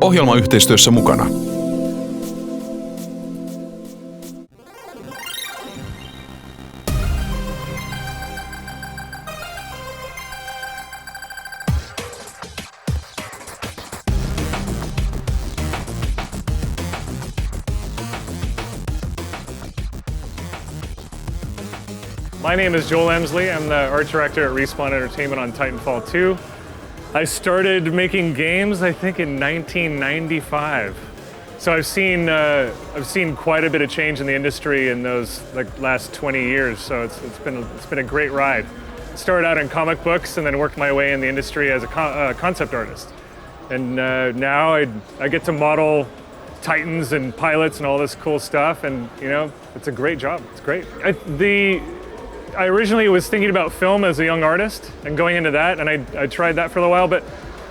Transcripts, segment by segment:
Ohjelmayhteistyössä mukana. My name is Joel Emslie. I'm the art director at Respawn Entertainment on Titanfall 2. I started making games, I think, in 1995. So I've seen quite a bit of change in the industry in those last 20 years. So it's been a great ride. Started out in comic books and then worked my way in the industry as a concept artist. And now I get to model Titans and pilots and all this cool stuff. And you know, it's a great job. It's great. I originally was thinking about film as a young artist and going into that, and I tried that for a while, but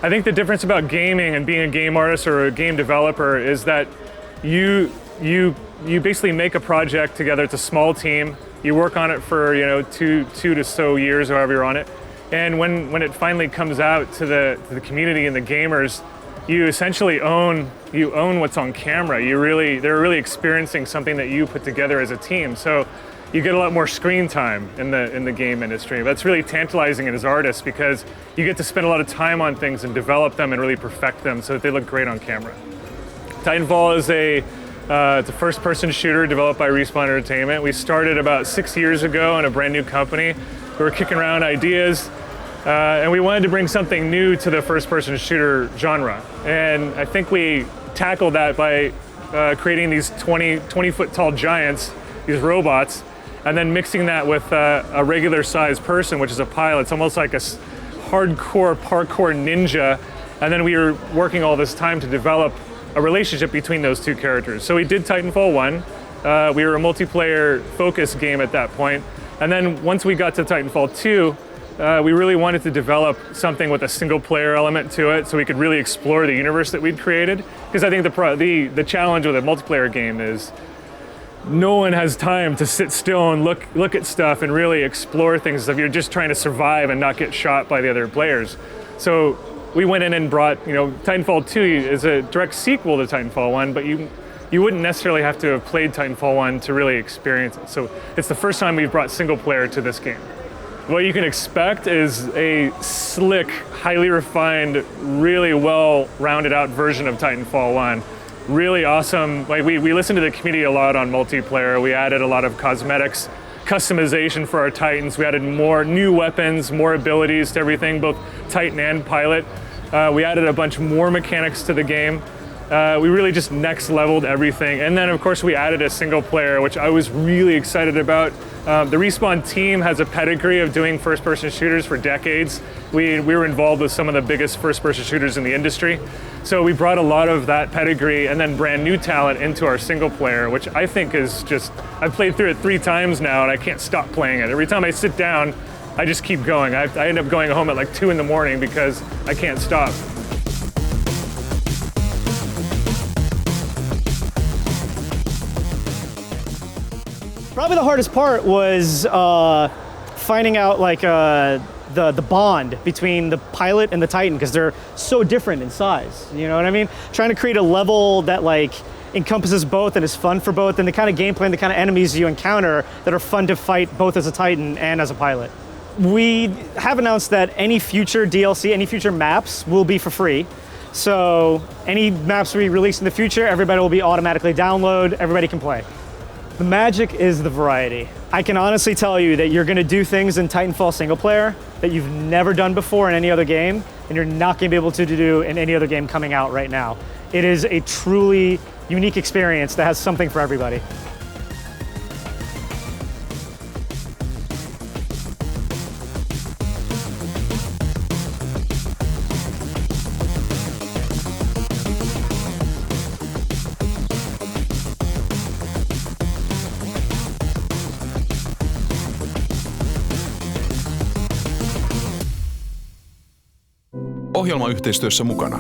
I think the difference about gaming and being a game artist or a game developer is that you basically make a project together. It's a small team. You work on it for two to so years, however you're on it, and when it finally comes out to the community and the gamers, you essentially own what's on camera. They're really experiencing something that you put together as a team. So you get a lot more screen time in the game industry. That's really tantalizing as artists because you get to spend a lot of time on things and develop them and really perfect them so that they look great on camera. Titanfall is it's a first-person shooter developed by Respawn Entertainment. We started about 6 years ago in a brand new company. We were kicking around ideas, and we wanted to bring something new to the first-person shooter genre. And I think we tackled that by creating these 20-foot tall giants, these robots, and then mixing that with a regular sized person, which is a pilot. It's almost like a hardcore parkour ninja. And then we were working all this time to develop a relationship between those two characters. So we did Titanfall 1. We were a multiplayer focused game at that point. And then once we got to Titanfall 2, we really wanted to develop something with a single player element to it so we could really explore the universe that we'd created. Because I think the challenge with a multiplayer game is no one has time to sit still and look at stuff and really explore things if you're just trying to survive and not get shot by the other players. So we went in and brought, Titanfall 2 is a direct sequel to Titanfall 1, but you wouldn't necessarily have to have played Titanfall 1 to really experience it. So it's the first time we've brought single player to this game. What you can expect is a slick, highly refined, really well-rounded out version of Titanfall 1. Really awesome. We listened to the community a lot on multiplayer. We added a lot of cosmetics, customization for our Titans. We added more new weapons, more abilities to everything, both Titan and pilot. We added a bunch more mechanics to the game. We really just next leveled everything. And then of course we added a single player, which I was really excited about. The Respawn team has a pedigree of doing first-person shooters for decades. We were involved with some of the biggest first-person shooters in the industry. So we brought a lot of that pedigree and then brand new talent into our single player, which I think is just, I've played through it 3 times now and I can't stop playing it. Every time I sit down, I just keep going. I end up going home at like 2 in the morning because I can't stop. Probably the hardest part was finding out the bond between the pilot and the Titan, because they're so different in size. You know what I mean? Trying to create a level that encompasses both and is fun for both, and the kind of gameplay and the kind of enemies you encounter that are fun to fight both as a Titan and as a pilot. We have announced that any future DLC, any future maps will be for free. So any maps we release in the future, everybody will be automatically download, everybody can play. The magic is the variety. I can honestly tell you that you're gonna do things in Titanfall single player that you've never done before in any other game, and you're not gonna be able to do in any other game coming out right now. It is a truly unique experience that has something for everybody. Ohjelmayhteistyössä mukana.